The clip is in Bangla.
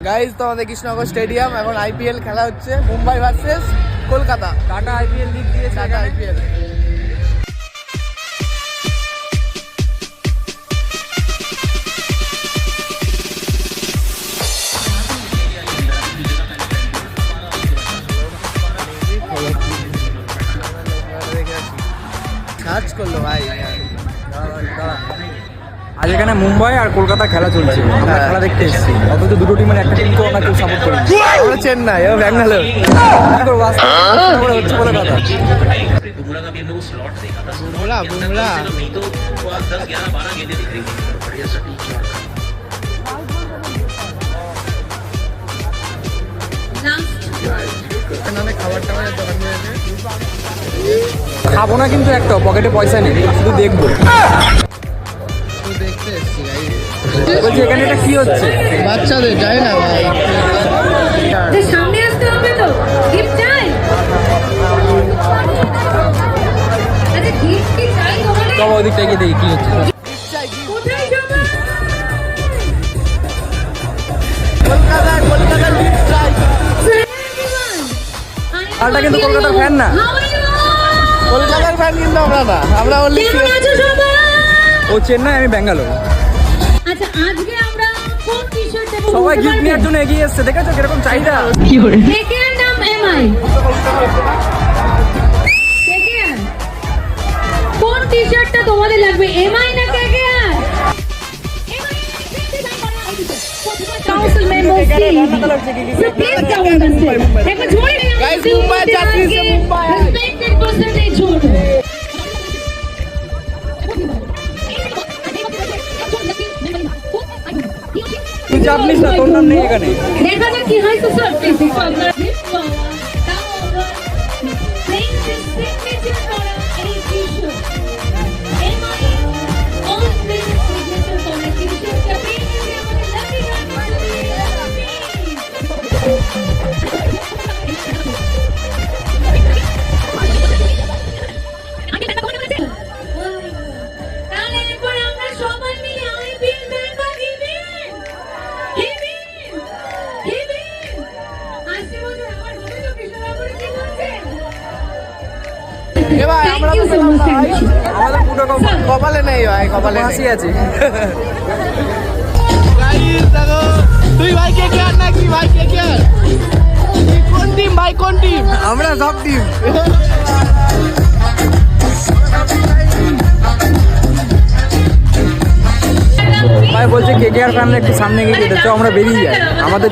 গাইজ তো আমাদের কৃষ্ণনগর স্টেডিয়াম এখন আইপিএল খেলা হচ্ছে, Mumbai versus Kolkata. Tata IPL league দিয়েছে, টাটা আইপিএল। সার্চ করলো ভাই। আজ এখানে মুম্বাই আর কলকাতা খেলা চলছে, আমরা খেলা দেখতে এসেছি। অথচ দুটো টিমের একটা টিমকে আমরা কেউ সাপোর্ট করি। আমরা চেন্নাই, ও ব্যাঙ্গালোর। কি করবো, আজকে হচ্ছে বলে কথা। বুমরা বুমরা খাবার টাবারের দোকান রয়েছে। খাবো না কিন্তু একটা পকেটে পয়সা নেই, শুধু দেখবো। দেখতে এসছি বলছি এখানে এটা কি হচ্ছে? বাচ্চাদের যায় না ভাই, সামনে আসতে হবে তো, গিফট চাই। আচ্ছা গিফট কি চাই তোমাদের? তবে ওদিকটা গিয়ে দেখি কি হচ্ছে। কোথায় যাবে? কলকাতা লিগ চাই। আলটা কিন্তু কলকাতার ফ্যান না, কলকাতার ফ্যান কিন্তু আমরা না, আমরা ওনলি কেমন আছো সবাই? ও চেন্নাই, আমি ব্যাঙ্গালোর। আচ্ছা আজকে আমরা কোন টি-শার্ট দেব? সবাই গিফট নেওয়ার জন্য এগিয়ে এসছে, দেখেছো কিরকম চাহিদা। কেকেআর নাম এমআই। কেকেআর কোন টি-শার্টটা তোমাদের লাগবে, এমআই না KKR? Council member so please count একবার ঝোড়ে Guys, মুম্বাই যাচ্ছি, মুম্বাই। Respected percentage ঝোড়। তুই চাপ নিস না, তোর নাম নেই এখানে। দেখা যাক কি হয়। তো স্যার প্লিজ আপনার গিফট পাওয়া তাও আবার প্রিন্সেস সিগনেচার করা এই টি-শার্ট এমআই অন প্রিন্স সিগনেচার করা টি-শার্টটা পেয়ে গেছে আমাদের লাকি তাহলে এরপর আমরা সবাই মিলে আইপিএল মেম্বার দিবেন। এবার আমরা তো so much, ভাই, thank you. আমাদের পুরো কপালে নেই ভাই, কপালে হাসি নেই। আছে। Guys, দেখো তুই ভাই কে কে আর নাকি ভাই কে কে আর? কোন টিম ভাই, কোন টিম? আমরা সব টিম। ভাই বলছে কেকেআর ফ্যানরা একটু সামনে গিয়ে যেতে, তো আমরা বেরিয়ে যাই। আমাদের